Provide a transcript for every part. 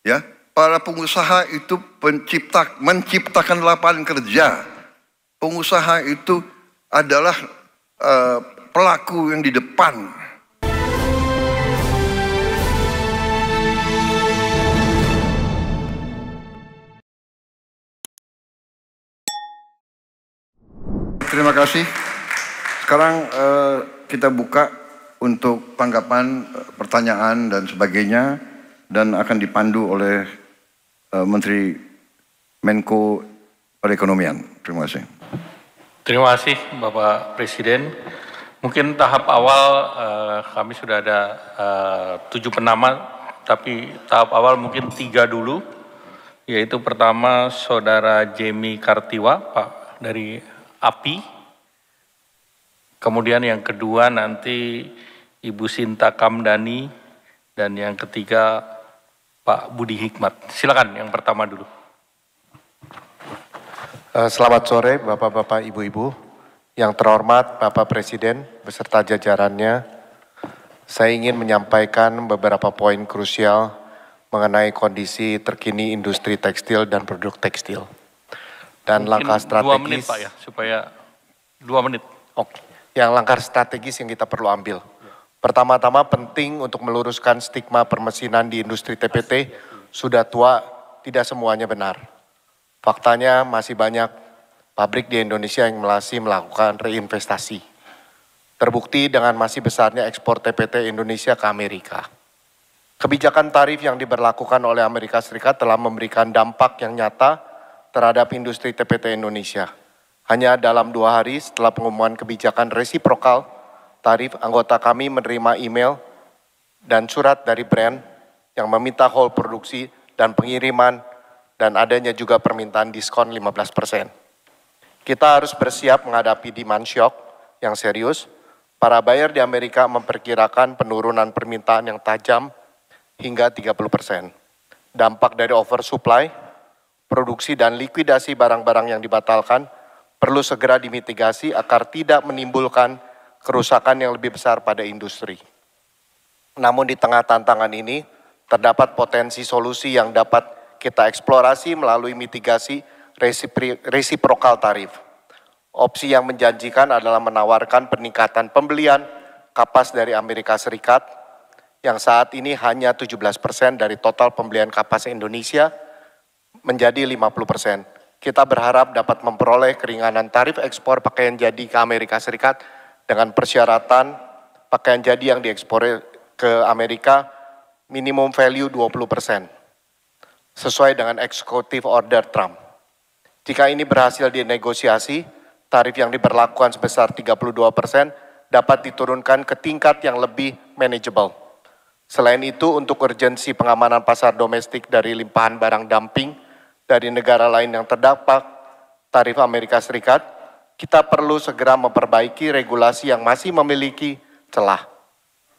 Ya, para pengusaha itu menciptakan lapangan kerja. Pengusaha itu adalah pelaku yang di depan. Terima kasih. Sekarang kita buka untuk tanggapan, pertanyaan dan sebagainya, dan akan dipandu oleh Menteri Menko Perekonomian. Terima kasih. Terima kasih Bapak Presiden. Mungkin tahap awal kami sudah ada 7 penama, tapi tahap awal mungkin 3 dulu. Yaitu pertama Saudara Jemi Kartiwa, Pak dari API. Kemudian yang kedua nanti Ibu Sinta Kamdani, dan yang ketiga Pak Budi Hikmat. Silakan yang pertama dulu. Selamat sore Bapak-Bapak, Ibu-Ibu. Yang terhormat Bapak Presiden beserta jajarannya, saya ingin menyampaikan beberapa poin krusial mengenai kondisi terkini industri tekstil dan produk tekstil. Dan mungkin langkah strategis. 2 menit Pak ya, supaya 2 menit. Oke. Yang langkah strategis yang kita perlu ambil. Pertama-tama penting untuk meluruskan stigma permesinan di industri TPT, sudah tua, tidak semuanya benar. Faktanya masih banyak pabrik di Indonesia yang masih melakukan reinvestasi. Terbukti dengan masih besarnya ekspor TPT Indonesia ke Amerika. Kebijakan tarif yang diberlakukan oleh Amerika Serikat telah memberikan dampak yang nyata terhadap industri TPT Indonesia. Hanya dalam 2 hari setelah pengumuman kebijakan resiprokal tarif, anggota kami menerima email dan surat dari brand yang meminta hold produksi dan pengiriman, dan adanya juga permintaan diskon 15%. Kita harus bersiap menghadapi demand shock yang serius. Para buyer di Amerika memperkirakan penurunan permintaan yang tajam hingga 30%. Dampak dari oversupply, produksi dan likuidasi barang-barang yang dibatalkan perlu segera dimitigasi agar tidak menimbulkan kerusakan yang lebih besar pada industri. Namun di tengah tantangan ini, terdapat potensi solusi yang dapat kita eksplorasi melalui mitigasi resiprokal tarif. Opsi yang menjanjikan adalah menawarkan peningkatan pembelian kapas dari Amerika Serikat, yang saat ini hanya 17% dari total pembelian kapas Indonesia, menjadi 50%. Kita berharap dapat memperoleh keringanan tarif ekspor pakaian jadi ke Amerika Serikat dengan persyaratan pakaian jadi yang diekspor ke Amerika minimum value 20%, sesuai dengan executive order Trump. Jika ini berhasil dinegosiasi, tarif yang diberlakukan sebesar 32% dapat diturunkan ke tingkat yang lebih manageable. Selain itu, untuk urgensi pengamanan pasar domestik dari limpahan barang dumping dari negara lain yang terdampak tarif Amerika Serikat, kita perlu segera memperbaiki regulasi yang masih memiliki celah.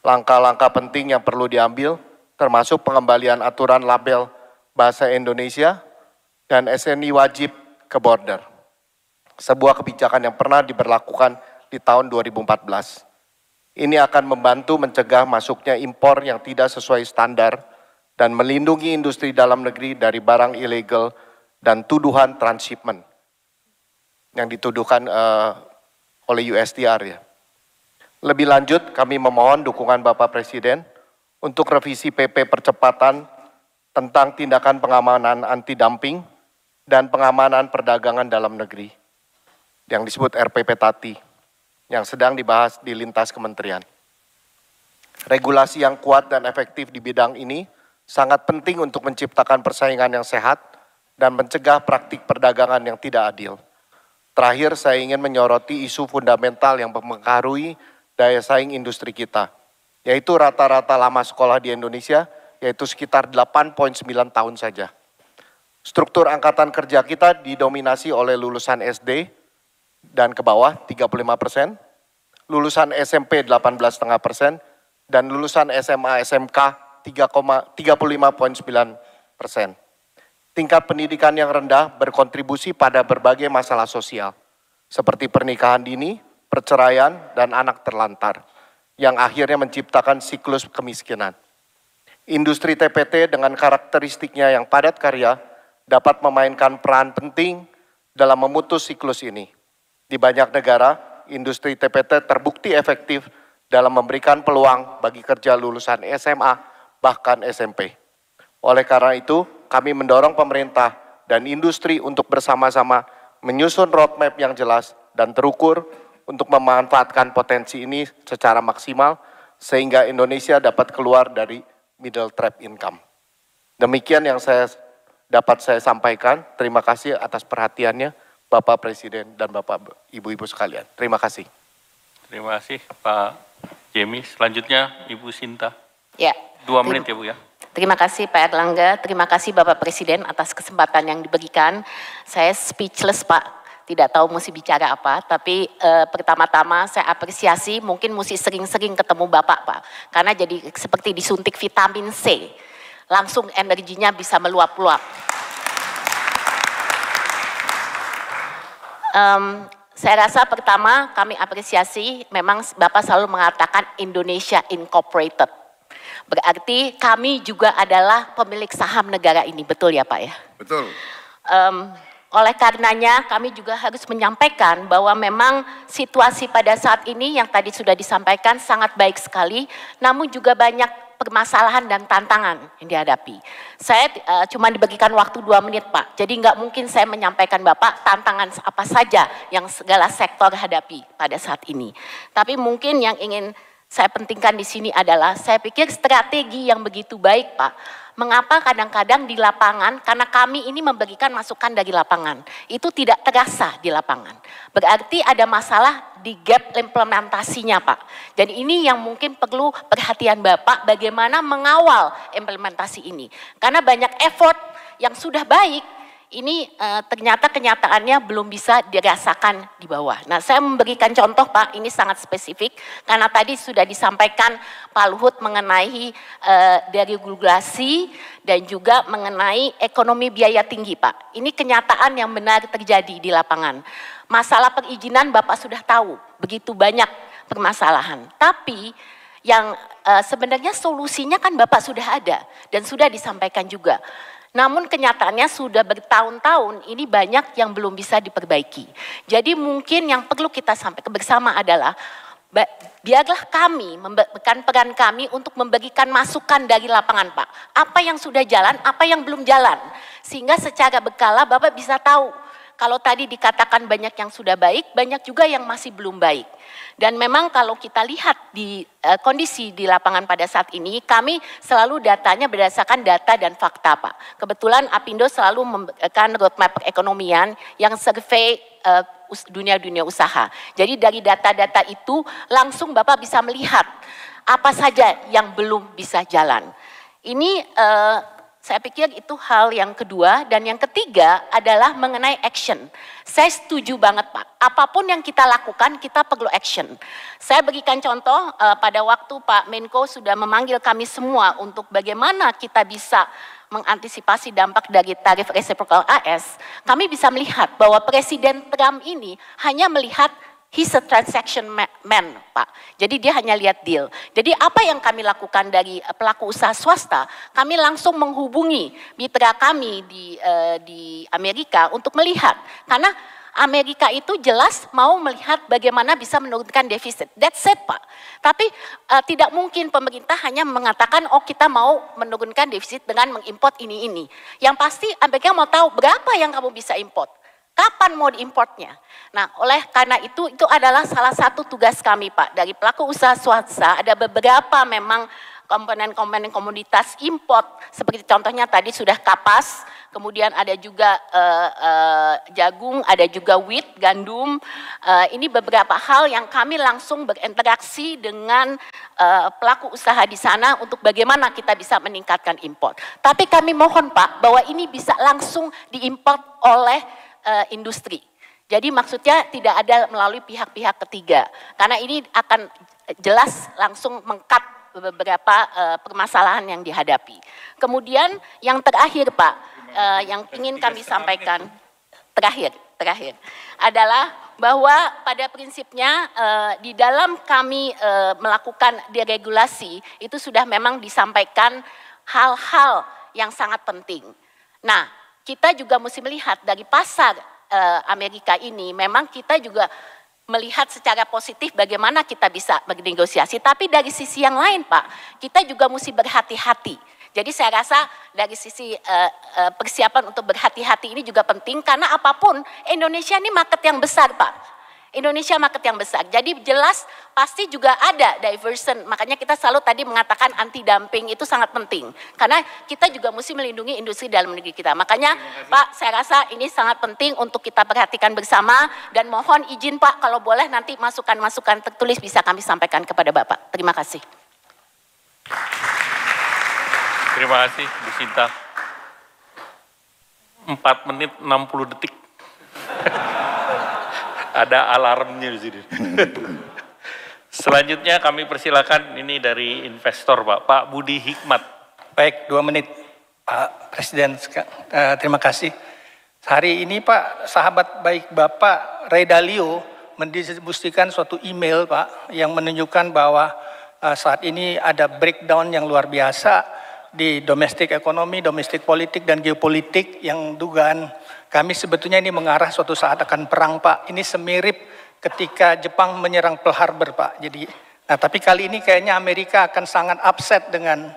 Langkah-langkah penting yang perlu diambil, termasuk pengembalian aturan label bahasa Indonesia dan SNI wajib ke border. Sebuah kebijakan yang pernah diberlakukan di tahun 2014. Ini akan membantu mencegah masuknya impor yang tidak sesuai standar dan melindungi industri dalam negeri dari barang ilegal dan tuduhan transshipment yang dituduhkan oleh USTR ya. Lebih lanjut, kami memohon dukungan Bapak Presiden untuk revisi PP percepatan tentang tindakan pengamanan anti-dumping dan pengamanan perdagangan dalam negeri yang disebut RPP Tati, yang sedang dibahas di lintas kementerian. Regulasi yang kuat dan efektif di bidang ini sangat penting untuk menciptakan persaingan yang sehat dan mencegah praktik perdagangan yang tidak adil. Terakhir, saya ingin menyoroti isu fundamental yang mempengaruhi daya saing industri kita, yaitu rata-rata lama sekolah di Indonesia, yaitu sekitar 8,9 tahun saja. Struktur angkatan kerja kita didominasi oleh lulusan SD dan ke bawah 35%, lulusan SMP 18,5%, dan lulusan SMA SMK 35,9%. Tingkat pendidikan yang rendah berkontribusi pada berbagai masalah sosial, seperti pernikahan dini, perceraian, dan anak terlantar, yang akhirnya menciptakan siklus kemiskinan. Industri TPT dengan karakteristiknya yang padat karya dapat memainkan peran penting dalam memutus siklus ini. Di banyak negara, industri TPT terbukti efektif dalam memberikan peluang bagi kerja lulusan SMA bahkan SMP. Oleh karena itu, kami mendorong pemerintah dan industri untuk bersama-sama menyusun roadmap yang jelas dan terukur untuk memanfaatkan potensi ini secara maksimal sehingga Indonesia dapat keluar dari middle trap income. Demikian yang dapat saya sampaikan. Terima kasih atas perhatiannya Bapak Presiden dan Bapak Ibu-Ibu sekalian. Terima kasih. Terima kasih Pak Jemi. Selanjutnya Ibu Sinta. Ya. 2 menit ya Bu ya. Terima kasih Pak Erlangga, terima kasih Bapak Presiden atas kesempatan yang diberikan. Saya speechless Pak. Tidak tahu mesti bicara apa, tapi pertama-tama saya apresiasi mungkin mesti sering-sering ketemu Bapak Pak. Karena jadi seperti disuntik vitamin C, langsung energinya bisa meluap-luap. Saya rasa pertama kami apresiasi memang Bapak selalu mengatakan Indonesia Incorporated. Berarti kami juga adalah pemilik saham negara ini, betul ya Pak ya? Betul. Oleh karenanya kami juga harus menyampaikan bahwa memang situasi pada saat ini yang tadi sudah disampaikan sangat baik sekali, namun juga banyak permasalahan dan tantangan yang dihadapi. Saya cuma dibagikan waktu 2 menit Pak, jadi nggak mungkin saya menyampaikan Bapak tantangan apa saja yang segala sektor hadapi pada saat ini. Tapi mungkin yang ingin saya pentingkan di sini adalah saya pikir strategi yang begitu baik Pak. Mengapa kadang-kadang di lapangan, karena kami ini memberikan masukan dari lapangan, itu tidak terasa di lapangan. Berarti ada masalah di gap implementasinya Pak. Dan ini yang mungkin perlu perhatian Bapak bagaimana mengawal implementasi ini. Karena banyak effort yang sudah baik, ini ternyata kenyataannya belum bisa dirasakan di bawah. Nah, saya memberikan contoh Pak, ini sangat spesifik karena tadi sudah disampaikan Pak Luhut mengenai deregulasi dan juga mengenai ekonomi biaya tinggi Pak. Ini kenyataan yang benar terjadi di lapangan. Masalah perizinan Bapak sudah tahu, begitu banyak permasalahan. Tapi yang sebenarnya solusinya kan Bapak sudah ada dan sudah disampaikan juga. Namun kenyataannya sudah bertahun-tahun ini banyak yang belum bisa diperbaiki. Jadi mungkin yang perlu kita sampaikan bersama adalah biarlah kami memberikan peran kami untuk memberikan masukan dari lapangan Pak. Apa yang sudah jalan, apa yang belum jalan. Sehingga secara berkala Bapak bisa tahu. Kalau tadi dikatakan banyak yang sudah baik, banyak juga yang masih belum baik. Dan memang kalau kita lihat di kondisi di lapangan pada saat ini, kami selalu datanya berdasarkan data dan fakta Pak. Kebetulan Apindo selalu memberikan roadmap perekonomian yang survei dunia usaha. Jadi dari data-data itu langsung Bapak bisa melihat apa saja yang belum bisa jalan. Ini saya pikir itu hal yang kedua, dan yang ketiga adalah mengenai action. Saya setuju banget Pak, apapun yang kita lakukan kita perlu action. Saya berikan contoh pada waktu Pak Menko sudah memanggil kami semua untuk bagaimana kita bisa mengantisipasi dampak dari tarif reciprocal AS. Kami bisa melihat bahwa Presiden Trump ini hanya melihat he's a transaction man, Pak. Jadi dia hanya lihat deal. Jadi apa yang kami lakukan dari pelaku usaha swasta, kami langsung menghubungi mitra kami di Amerika untuk melihat. Karena Amerika itu jelas mau melihat bagaimana bisa menurunkan defisit. That's it Pak. Tapi tidak mungkin pemerintah hanya mengatakan, oh kita mau menurunkan defisit dengan mengimport ini. Yang pasti Amerika mau tahu berapa yang kamu bisa import. Kapan mau diimportnya? Nah, oleh karena itu adalah salah satu tugas kami Pak. Dari pelaku usaha swasta ada beberapa memang komponen-komponen komoditas import. Seperti contohnya tadi sudah kapas, kemudian ada juga jagung, ada juga wheat, gandum. Ini beberapa hal yang kami langsung berinteraksi dengan pelaku usaha di sana untuk bagaimana kita bisa meningkatkan import. Tapi kami mohon Pak, bahwa ini bisa langsung diimport oleh industri. Jadi maksudnya tidak ada melalui pihak-pihak ketiga. Karena ini akan jelas langsung meng-cut beberapa permasalahan yang dihadapi. Kemudian yang terakhir Pak, yang ingin kami sampaikan, terakhir adalah bahwa pada prinsipnya di dalam kami melakukan deregulasi itu sudah memang disampaikan hal-hal yang sangat penting. Nah, kita juga mesti melihat dari pasar Amerika ini, memang kita juga melihat secara positif bagaimana kita bisa bernegosiasi. Tapi dari sisi yang lain Pak, kita juga mesti berhati-hati. Jadi saya rasa dari sisi persiapan untuk berhati-hati ini juga penting, karena apapun Indonesia ini market yang besar Pak. Indonesia market yang besar, jadi jelas pasti juga ada diversion. Makanya kita selalu tadi mengatakan anti dumping itu sangat penting, karena kita juga mesti melindungi industri dalam negeri kita. Makanya Pak, saya rasa ini sangat penting untuk kita perhatikan bersama, dan mohon izin Pak, kalau boleh nanti masukan-masukan tertulis bisa kami sampaikan kepada Bapak. Terima kasih. Terima kasih Bu Sinta. 4 menit 60 detik. Ada alarmnya di sini. Selanjutnya kami persilakan ini dari investor Pak Budi Hikmat. Baik, 2 menit Pak Presiden. Terima kasih. Hari ini Pak, sahabat baik Bapak Ray Dalio mendistribusikan suatu email Pak yang menunjukkan bahwa saat ini ada breakdown yang luar biasa di domestik ekonomi, domestik politik, dan geopolitik yang dugaan kami sebetulnya ini mengarah suatu saat akan perang Pak. Ini semirip ketika Jepang menyerang Pearl Harbor Pak. Jadi, nah tapi kali ini kayaknya Amerika akan sangat upset dengan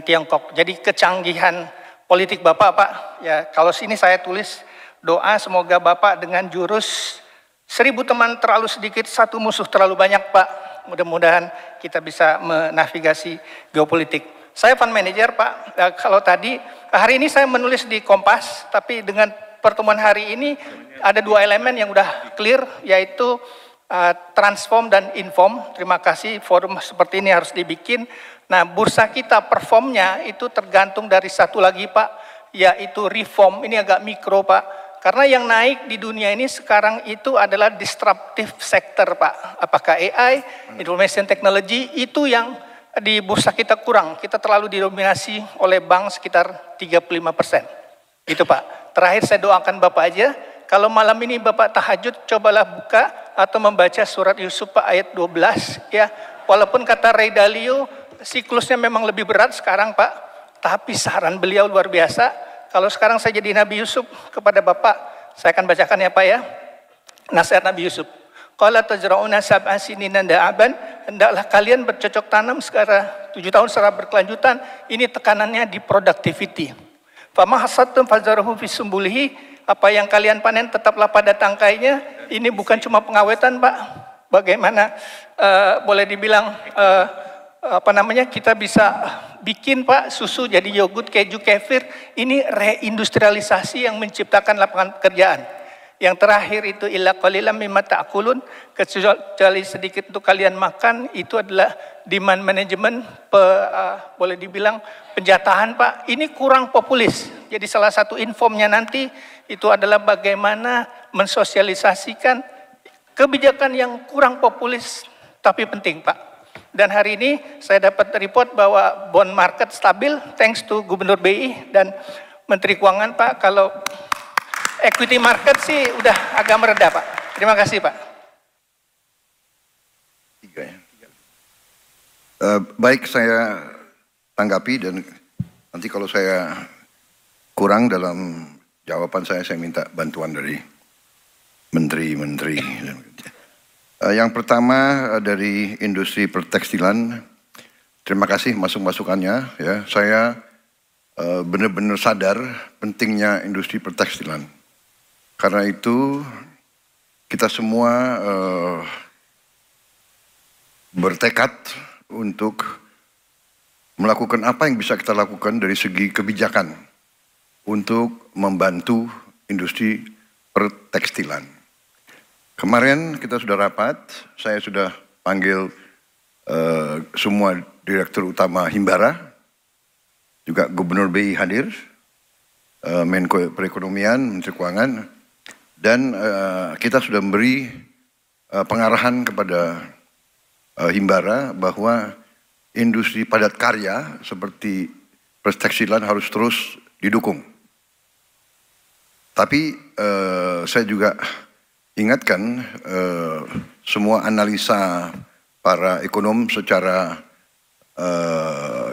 Tiongkok. Jadi kecanggihan politik Bapak Pak, ya kalau sini saya tulis doa semoga Bapak dengan jurus 1000 teman terlalu sedikit, 1 musuh terlalu banyak Pak. Mudah-mudahan kita bisa menavigasi geopolitik. Saya fund manager Pak, kalau tadi hari ini saya menulis di Kompas, tapi dengan pertemuan hari ini ada 2 elemen yang udah clear, yaitu transform dan inform. Terima kasih forum seperti ini harus dibikin. Nah, bursa kita performnya itu tergantung dari satu lagi Pak, yaitu reform. Ini agak mikro Pak, karena yang naik di dunia ini sekarang itu adalah disruptive sector Pak. Apakah AI, information technology, itu yang di bursa kita kurang. Kita terlalu didominasi oleh bank sekitar 35%. Itu Pak. Terakhir saya doakan Bapak aja, kalau malam ini Bapak tahajud, cobalah buka atau membaca surat Yusuf Pak ayat 12 ya. Walaupun kata Ray Dalio siklusnya memang lebih berat sekarang Pak, tapi saran beliau luar biasa. Kalau sekarang saya jadi Nabi Yusuf kepada Bapak, saya akan bacakan ya Pak ya. Nasihat Nabi Yusuf. Qala tajra'una sab'a sinina da'aban, hendaklah kalian bercocok tanam secara 7 tahun secara berkelanjutan. Ini tekanannya di productivity. Fama hasadtum fazarahu fi sumbulihi, apa yang kalian panen tetaplah pada tangkainya. Ini bukan cuma pengawetan Pak. Bagaimana boleh dibilang kita bisa bikin Pak susu jadi yogurt, keju, kefir. Ini reindustrialisasi yang menciptakan lapangan pekerjaan. Yang terakhir itu illa qalilan mimma ta'kulun, kecuali sedikit untuk kalian makan, itu adalah demand management, boleh dibilang penjatahan Pak. Ini kurang populis. Jadi salah satu informnya nanti itu adalah bagaimana mensosialisasikan kebijakan yang kurang populis tapi penting Pak. Dan hari ini saya dapat report bahwa bond market stabil thanks to Gubernur BI dan Menteri Keuangan Pak. Kalau equity market sih udah agak mereda Pak. Terima kasih Pak. Baik, saya tanggapi, dan nanti kalau saya kurang dalam jawaban saya minta bantuan dari menteri-menteri. Yang pertama dari industri pertekstilan, terima kasih masukannya. Ya, saya benar-benar sadar pentingnya industri pertekstilan. Karena itu kita semua bertekad untuk melakukan apa yang bisa kita lakukan dari segi kebijakan untuk membantu industri pertekstilan. Kemarin kita sudah rapat, saya sudah panggil semua direktur utama Himbara, juga Gubernur BI hadir, Menko Perekonomian, Menteri Keuangan, dan kita sudah memberi pengarahan kepada Himbara bahwa industri padat karya seperti pertekstilan harus terus didukung. Tapi saya juga ingatkan semua analisa para ekonom secara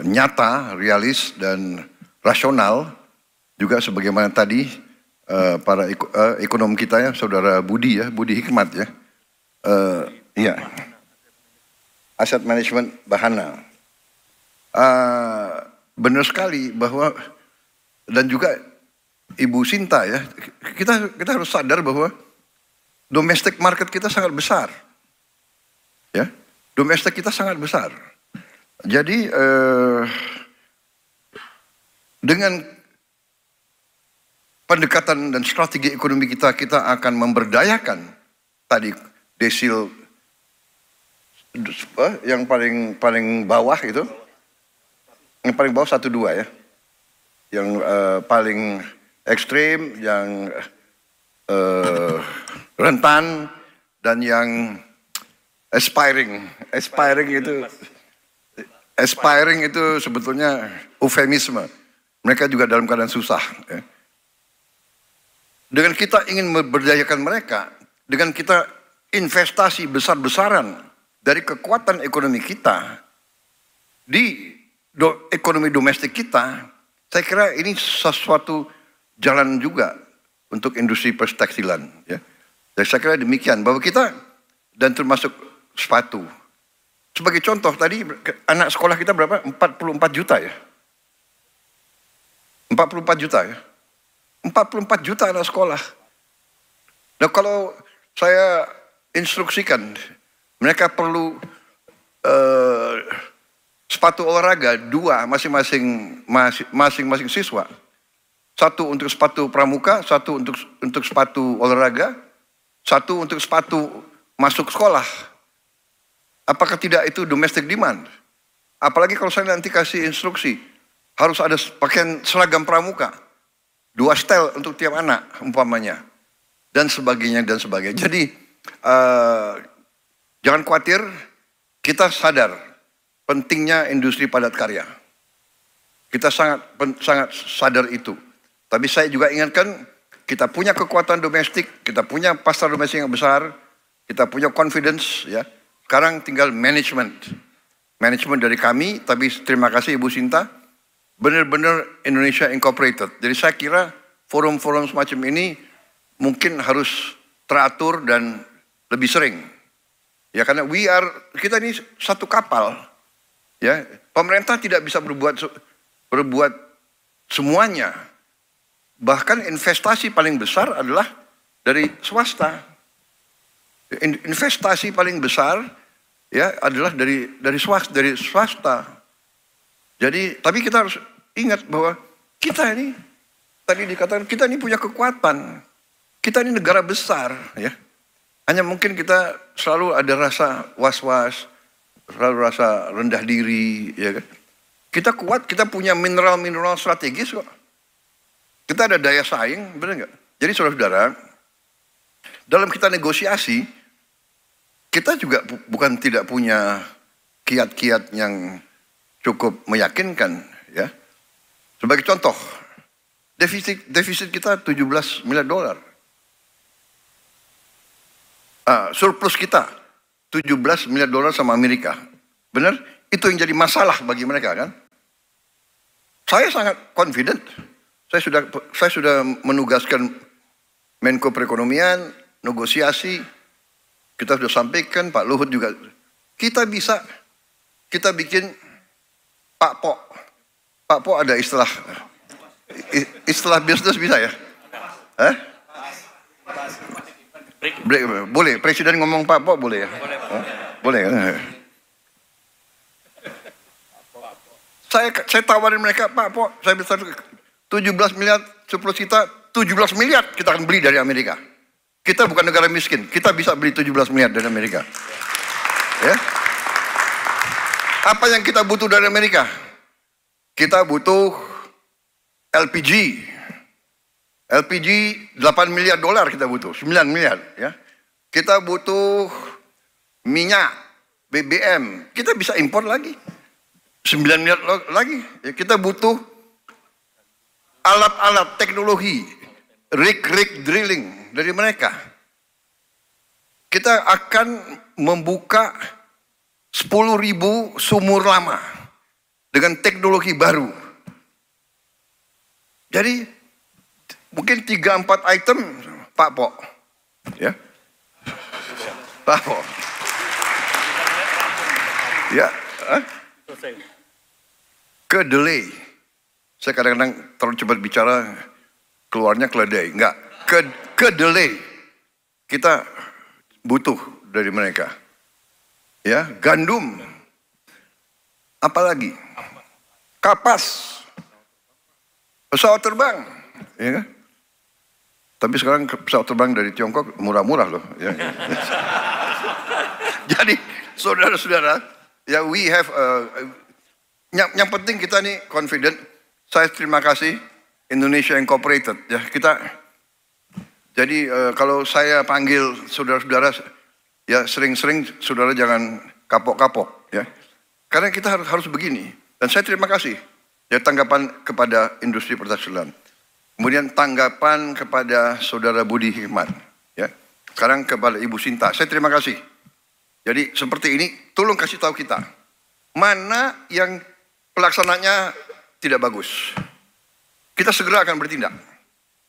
nyata, realis dan rasional juga sebagaimana tadi para ekonom kita ya, saudara Budi ya, Budi Hikmat ya, iya, aset manajemen Bahana, benar sekali bahwa dan juga Ibu Sinta ya, kita harus sadar bahwa domestic market kita sangat besar, ya, domestik kita sangat besar. Jadi dengan pendekatan dan strategi ekonomi kita akan memberdayakan tadi desil yang paling bawah itu, yang paling bawah 1-2 ya, yang paling ekstrim, yang rentan, dan yang aspiring itu sebetulnya eufemisme. Mereka juga dalam keadaan susah. Ya. Dengan kita ingin memberdayakan mereka, dengan kita investasi besar-besaran dari kekuatan ekonomi kita di ekonomi domestik kita, saya kira ini sesuatu jalan juga untuk industri perstekstilan. Ya. Dan saya kira demikian, bahwa kita, dan termasuk sepatu. Sebagai contoh tadi, anak sekolah kita berapa? 44 juta ya? 44 juta ya? 44 juta anak sekolah. Nah kalau saya instruksikan, mereka perlu sepatu olahraga 2 masing-masing siswa. 1 untuk sepatu pramuka, 1 untuk sepatu olahraga, 1 untuk sepatu masuk sekolah. Apakah tidak itu domestic demand? Apalagi kalau saya nanti kasih instruksi, harus ada pakaian seragam pramuka. 2 setel untuk tiap anak umpamanya. Dan sebagainya, dan sebagainya. Jadi jangan khawatir, kita sadar pentingnya industri padat karya. Kita sangat sadar itu. Tapi saya juga ingatkan, kita punya kekuatan domestik, kita punya pasar domestik yang besar, kita punya confidence ya. Sekarang tinggal manajemen dari kami, tapi terima kasih Ibu Sinta, benar-benar Indonesia Incorporated. Jadi saya kira forum-forum semacam ini mungkin harus teratur dan lebih sering. Ya karena kita ini satu kapal. Ya, pemerintah tidak bisa berbuat semuanya. Bahkan investasi paling besar adalah dari swasta. Investasi paling besar ya adalah dari swasta. Jadi, tapi kita harus ingat bahwa kita ini, tadi dikatakan, kita ini punya kekuatan. Kita ini negara besar, ya. Hanya mungkin kita selalu ada rasa was-was, selalu rasa rendah diri, ya kan. Kita kuat, kita punya mineral-mineral strategis kok. Kita ada daya saing, benar nggak? Jadi saudara-saudara, dalam kita negosiasi, kita juga bukan tidak punya kiat-kiat yang cukup meyakinkan, ya. Sebagai contoh, defisit kita 17 miliar dolar. Surplus kita 17 miliar dolar sama Amerika. Benar? Itu yang jadi masalah bagi mereka kan? Saya sangat confident. Saya sudah menugaskan Menko Perekonomian, negosiasi. Kita sudah sampaikan, Pak Luhut juga. Kita bikin Pak Po. Pak Po ada istilah bisnis bisa ya? Boleh, Presiden ngomong Pak Po boleh ya? Boleh ya? Saya tawarin mereka, Pak Po, saya bisa 17 miliar, 10 kita, 17 miliar kita akan beli dari Amerika. Kita bukan negara miskin, kita bisa beli 17 miliar dari Amerika. Ya? Apa yang kita butuh dari Amerika? Kita butuh LPG. LPG 8 miliar dolar kita butuh, 9 miliar. Ya. Kita butuh minyak, BBM, kita bisa impor lagi. 9 miliar lagi. Ya, kita butuh alat-alat teknologi, rig drilling dari mereka. Kita akan membuka 10.000 sumur lama dengan teknologi baru. Jadi mungkin 3-4 item Pak Po, ya, Pak Po, ya, ke delay. Saya kadang-kadang terlalu cepat bicara, keluarnya keledai, enggak, ke delay. Kita butuh dari mereka, ya, gandum, apalagi kapas, pesawat terbang, ya kan? Tapi sekarang pesawat terbang dari Tiongkok murah-murah loh. Ya. Jadi saudara-saudara, ya we have, yang penting kita nih confident. Saya terima kasih Indonesia Incorporated. Ya kita, jadi kalau saya panggil saudara-saudara, ya sering-sering saudara jangan kapok-kapok, ya. Karena kita harus begini. Dan saya terima kasih. Ya tanggapan kepada industri pertekstilan. Kemudian tanggapan kepada saudara Budi Hikmat. Ya. Sekarang kepada Ibu Sinta. Saya terima kasih. Jadi seperti ini, tolong kasih tahu kita. Mana yang pelaksananya tidak bagus. Kita segera akan bertindak.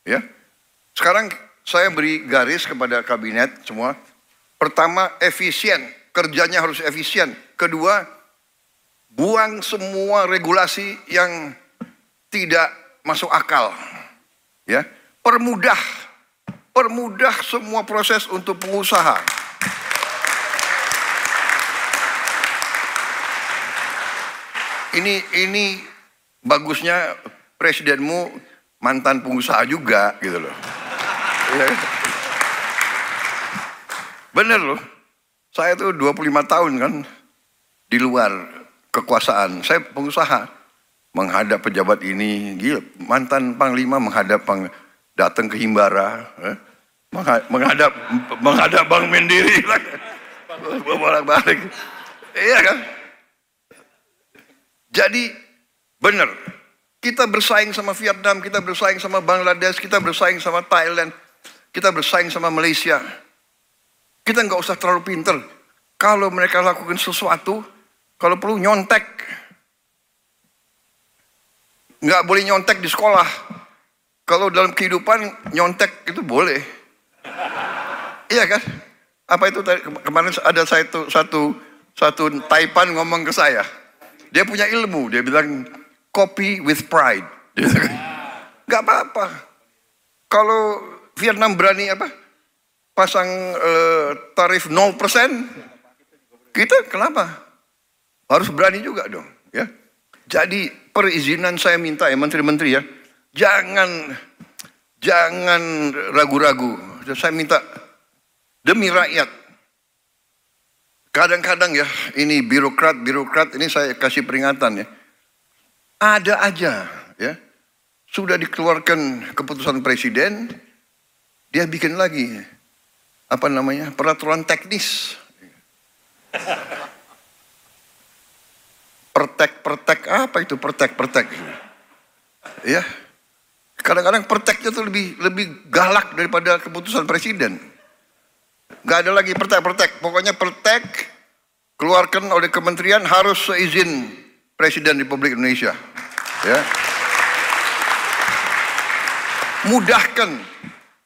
Ya. Sekarang saya beri garis kepada kabinet semua. Pertama, efisien. Kerjanya harus efisien. Kedua, buang semua regulasi yang tidak masuk akal. Ya, permudah semua proses untuk pengusaha. Ini bagusnya presidenmu mantan pengusaha juga gitu loh. Ya. Bener loh. Saya tuh 25 tahun kan di luar kekuasaan. Saya pengusaha. Menghadap pejabat ini, gila, mantan Panglima menghadap datang ke Himbara, menghadap Bank Mandiri, bolak-balik, iya kan? Jadi benar, kita bersaing sama Vietnam, kita bersaing sama Bangladesh, kita bersaing sama Thailand, kita bersaing sama Malaysia. Kita nggak usah terlalu pinter. Kalau mereka lakukan sesuatu, kalau perlu nyontek. Nggak boleh nyontek di sekolah. Kalau dalam kehidupan nyontek itu boleh. Iya kan? Apa itu kemarin ada satu Taipan ngomong ke saya. Dia punya ilmu. Dia bilang copy with pride. Nggak apa-apa. Kalau Vietnam berani apa? Pasang tarif 0%. Kita kenapa? Harus berani juga dong. Ya. Jadi perizinan saya minta ya menteri-menteri ya, jangan ragu-ragu. Saya minta demi rakyat. Kadang-kadang ya ini birokrat ini saya kasih peringatan ya. Ada aja ya, sudah dikeluarkan keputusan presiden, dia bikin lagi apa namanya peraturan teknis. Pertek apa itu pertek ya kadang-kadang perteknya tuh lebih galak daripada keputusan presiden. Nggak ada lagi pertek pokoknya pertek keluarkan oleh kementerian harus seizin Presiden Republik Indonesia ya. Mudahkan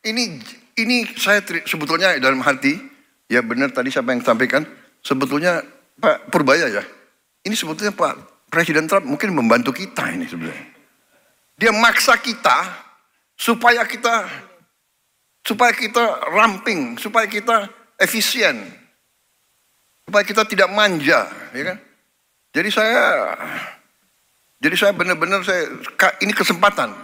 ini saya sebetulnya dalam hati ya benar tadi siapa yang sampaikan sebetulnya Pak Purbaya ya. Ini sebetulnya Pak Presiden Trump mungkin membantu kita ini sebenarnya. Dia maksa kita supaya kita ramping, supaya kita efisien, supaya kita tidak manja, ya kan? Jadi saya benar-benar ini kesempatan.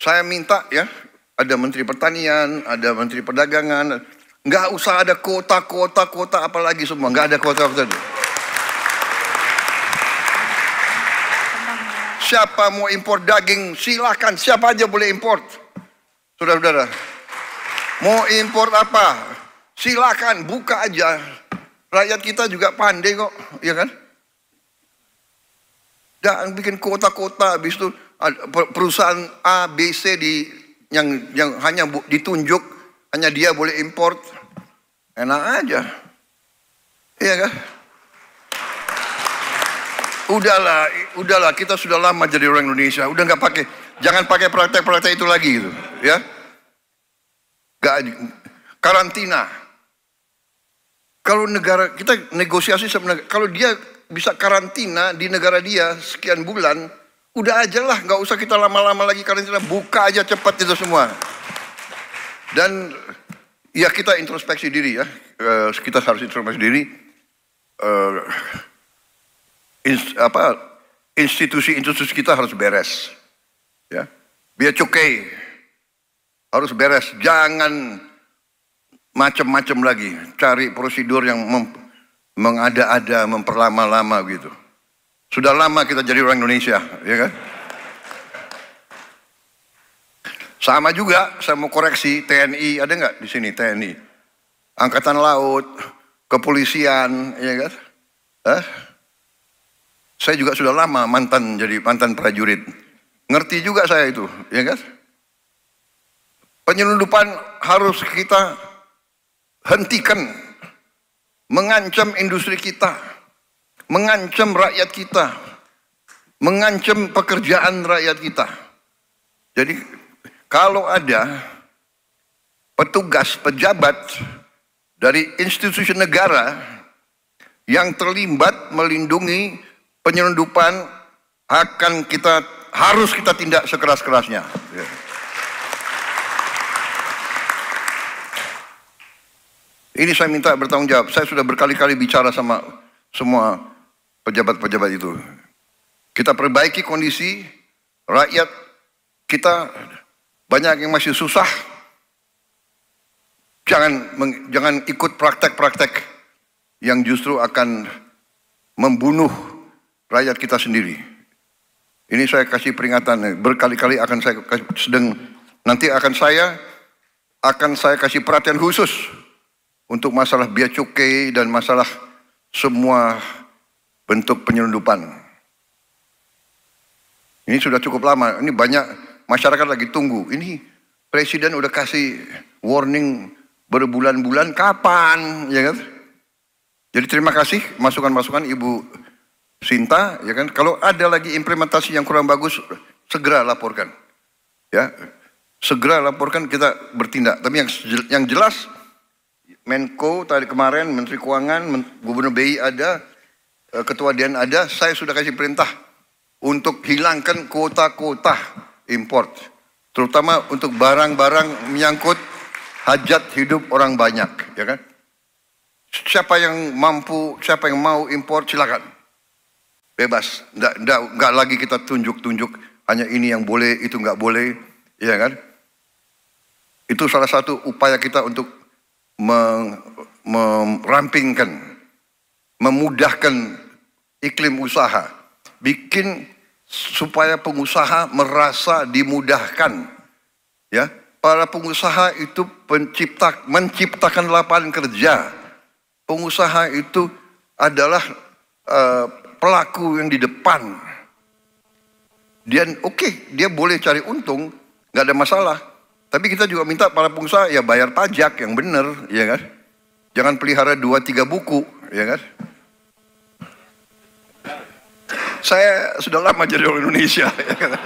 Saya minta ya, ada Menteri Pertanian, ada Menteri Perdagangan, nggak usah ada kuota apalagi semua, nggak ada kuota. Siapa mau impor daging, silakan. Siapa aja boleh import. Saudara-saudara. Mau impor apa? Silakan, buka aja. Rakyat kita juga pandai kok, ya kan? Jangan bikin kota-kota, habis itu perusahaan A, B, C yang hanya ditunjuk, hanya dia boleh import. Enak aja. Iya kan? udahlah, kita sudah lama jadi orang Indonesia, udah nggak pakai, jangan pakai praktek-praktek itu lagi gitu, ya. Karantina. Kalau negara kita negosiasi sebenarnya, kalau dia bisa karantina di negara dia sekian bulan, udah aja lah, nggak usah kita lama-lama lagi karantina, buka aja cepat itu semua. Dan ya kita introspeksi diri ya, kita harus introspeksi diri. Institusi-institusi kita harus beres, ya. Bea cukai harus beres, jangan macam-macam lagi, cari prosedur yang mengada-ada, memperlama-lama gitu. Sudah lama kita jadi orang Indonesia, ya kan? Sama juga, saya mau koreksi, TNI ada nggak di sini TNI? Angkatan Laut, Kepolisian, ya kan? Saya juga sudah lama mantan prajurit, ngerti juga saya itu, ya kan? Penyelundupan harus kita hentikan, mengancam industri kita, mengancam rakyat kita, mengancam pekerjaan rakyat kita. Jadi kalau ada petugas, pejabat dari institusi negara yang terlibat melindungi penyelundupan, harus kita tindak sekeras-kerasnya. Ini saya minta bertanggung jawab. Saya sudah berkali-kali bicara sama semua pejabat-pejabat itu. Kita perbaiki kondisi rakyat kita, banyak yang masih susah. Jangan ikut praktek-praktek yang justru akan membunuh rakyat kita sendiri. Ini saya kasih peringatan, berkali-kali akan saya nanti akan saya kasih perhatian khusus untuk masalah bea cukai dan masalah semua bentuk penyelundupan. Ini sudah cukup lama, ini banyak masyarakat lagi tunggu. Ini Presiden udah kasih warning berbulan-bulan, kapan, ya kan? Jadi terima kasih masukan-masukan Ibu Sinta, ya kan? Kalau ada lagi implementasi yang kurang bagus, segera laporkan, ya. Segera laporkan, kita bertindak. Tapi yang jelas, Menko tadi kemarin, Menteri Keuangan, Gubernur BI ada, Ketua DIAN ada, saya sudah kasih perintah untuk hilangkan kuota-kuota import, terutama untuk barang-barang menyangkut hajat hidup orang banyak, ya kan? Siapa yang mampu, siapa yang mau import, silakan, bebas. Nggak lagi kita tunjuk-tunjuk hanya ini yang boleh, itu nggak boleh, ya kan? Itu salah satu upaya kita untuk merampingkan, memudahkan iklim usaha, bikin supaya pengusaha merasa dimudahkan, ya. Para pengusaha itu menciptakan lapangan kerja. Pengusaha itu adalah pelaku yang di depan. Dia boleh cari untung, nggak ada masalah. Tapi kita juga minta para pengusaha ya bayar pajak yang benar, ya kan? Jangan pelihara 2-3 buku, ya kan? Saya sudah lama jadi orang Indonesia, ya kan?